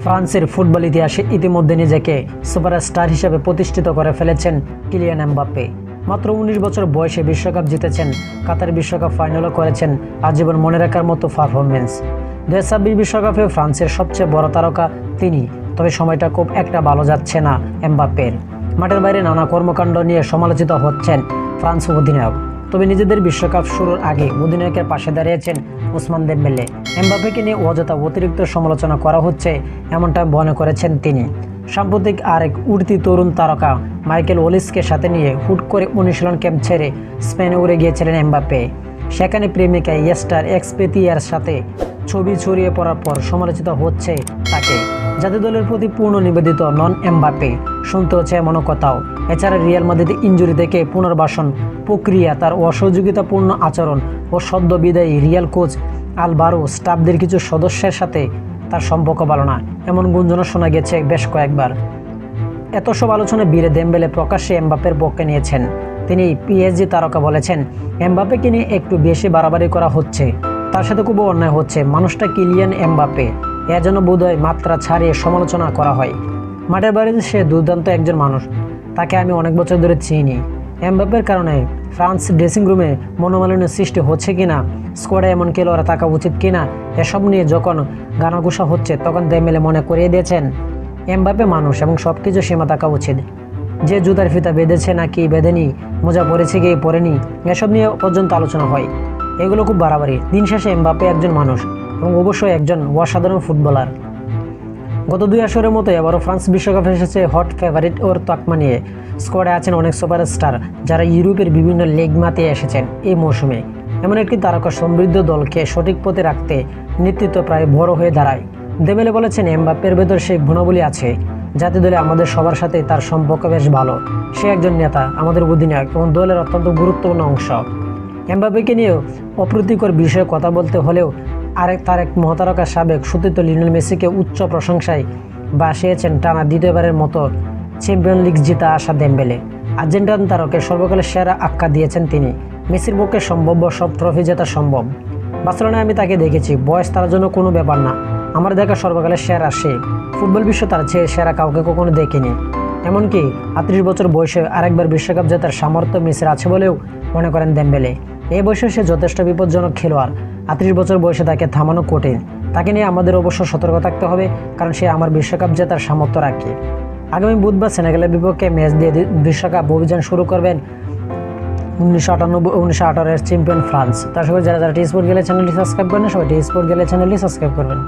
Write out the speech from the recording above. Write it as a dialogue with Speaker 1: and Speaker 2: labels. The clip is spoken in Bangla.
Speaker 1: ফ্রান্সের ফুটবল ইতিহাসে ইতিমধ্যে নিজেকে সুপারস্টার হিসেবে প্রতিষ্ঠিত করে ফেলেছেন কিলিয়ান এমবাপ্পে। মাত্র ১৯ বছর বয়সে বিশ্বকাপ জিতেছেন, কাতার বিশ্বকাপ ফাইনালও করেছেন আজীবন মনে রাখার মতো পারফরমেন্স। ২০২৬ বিশ্বকাপে ফ্রান্সের সবচেয়ে বড় তারকা তিনি, তবে সময়টা খুব একটা ভালো যাচ্ছে না এমবাপ্পের। মাঠের বাইরে নানা কর্মকাণ্ড নিয়ে সমালোচিত হচ্ছেন ফ্রান্স অধিনায়ক, তবে নিজেদের বিশ্বকাপ শুরুর আগে অধিনায়কের পাশে দাঁড়িয়েছেন ওসমান দেমবেলে। এমবাপ্পেকে নিয়ে অযথা অতিরিক্ত সমালোচনা করা হচ্ছে এমনটা মনে করেছেন তিনি। সাম্প্রতিক আরেক উঠতি তরুণ তারকা মাইকেল ওলিসকে সাথে নিয়ে হুট করে অনুশীলন ক্যাম্প ছেড়ে স্পেনে উড়ে গিয়েছিলেন এমবাপ্পে। সেখানে প্রেমিকা ইয়েস্টার এক্সপেতিয়ার সাথে ছবি ছড়িয়ে পড়ার পর সমালোচিত হচ্ছে তাকে। জাতীয় দলের প্রতি পূর্ণ নিবেদিত নন এমবাপ্পে, শুনতে হচ্ছে এমনও কথাও। এছাড়া রিয়াল মাদ্রিদ ইনজুরি থেকে পুনর্বাসন প্রক্রিয়া, তার অসহযোগিতাপূর্ণ আচরণ ও সদ্য বিদায়ী রিয়াল কোচ আলভারো স্টাফদের কিছু সদস্যের সাথে তার সম্পর্ক ভালো না, এমন গুঞ্জনও শোনা গেছে বেশ কয়েকবার। এত সব আলোচনা ভিড়ে দেমবেলে প্রকাশ্যে এমবাপ্পের পক্ষে নিয়েছেন। তিনি পিএসজি তারকা বলেছেন, এমবাপ্পেকে নিয়ে একটু বেশি বাড়াবাড়ি করা হচ্ছে, তার সাথে খুব অন্যায় হচ্ছে। মানুষটা কিলিয়ান এমবাপ্পে, এর জন্য বোধহয় মাত্রা ছাড়িয়ে সমালোচনা করা হয়। মাঠের বাইরে সে দুর্দান্ত একজন মানুষ, তাকে আমি অনেক বছর ধরে চিনি। এমবাপ্পের কারণে ফ্রান্স ড্রেসিং রুমে মনোমালিন্য সৃষ্টি হচ্ছে কিনা, স্কোয়াডে এমন খেলোয়াড় থাকা উচিত কিনা, এসব নিয়ে যখন গানাঘুষা হচ্ছে তখন দেমবেলে মনে করিয়ে দিয়েছেন এমবাপ্পে মানুষ এবং সব কিছু সীমা থাকা উচিত। যে জুতার ফিতা বেঁধেছে নাকি বেঁধেনি, মোজা পরেছে কি পরেনি, এসব নিয়ে পর্যন্ত আলোচনা হয়। এগুলো খুব বাড়াবাড়ি। দিন শেষে এমবাপ্পে একজন মানুষ এবং অবশ্যই একজন অসাধারণ ফুটবলার। গত ২ আসরের মতো এবারও ফ্রান্স বিশ্বকাপে এসেছে হট ফেভারিট ওর তকমা নিয়ে। স্কোয়াডে আছেন অনেক সুপারস্টার যারা ইউরোপের বিভিন্ন লিগ মাতিয়ে এসেছেন এই মৌসুমে। এমন একটি তারকা সমৃদ্ধ দলকে সঠিক পথে রাখতে নেতৃত্ব প্রায় বড় হয়ে দাঁড়ায়। দেবেলে বলেছেন, এমবাপ্পের ভেতর সেই গুণাবলী আছে। জাতীয় দলে আমাদের সবার সাথে তার সম্পর্ক বেশ ভালো। সে একজন নেতা, আমাদের অধিনায়ক এবং দলের অত্যন্ত গুরুত্বপূর্ণ অংশ। এমবাপ্পেকে নিয়েও অপ্রীতিকর বিষয়ে কথা বলতে হলেও তার এক মহাতারকা সাবেক সতীর্থ লিওনেল মেসিকে উচ্চ প্রশংসায় বাসিয়েছেন টানা দ্বিতীয়বারের মতো চ্যাম্পিয়ন লিগ জিতা আসা দেমবেলে। আর্জেন্টাইন তারকের সর্বকালের সেরা আখ্যা দিয়েছেন তিনি। মেসির পক্ষে সম্ভাব্য সব ট্রফি জেতা সম্ভব। বার্সেলোনায় আমি তাকে দেখেছি, বয়স তার জন্য কোনো ব্যাপার না। আমার দেখা সর্বকালের সেরা সে। ফুটবল বিশ্ব তার চেয়ে সেরা কাউকে কখনো দেখিনি। এমনকি ৩৮ বছর বয়সে আরেকবার বিশ্বকাপ জেতার সামর্থ্য মেসির আছে বলেও মনে করেন দেমবেলে। এই বয়সে সে যথেষ্ট বিপজ্জনক খেলোয়াড়। ৩৮ বছর বয়সে তাকে থামানো কঠিন। তাকে নিয়ে আমাদের অবশ্য সতর্ক থাকতে হবে, কারণ সে আমার বিশ্বকাপ জেতার সামর্থ্য রাখে। আগামী বুধবার সেনেগালের বিপক্ষে ম্যাচ দিয়ে বিশ্বকাপ অভিযান শুরু করবেন 1998-1918 চ্যাম্পিয়ন ফ্রান্স। তার সঙ্গে যারা টি স্পোর্ট গেলে চ্যানেলটি সাবস্ক্রাইব করেন, সবাই টি স্পোর্ট গেলে চ্যানেলটি সাবস্ক্রাইব করবেন।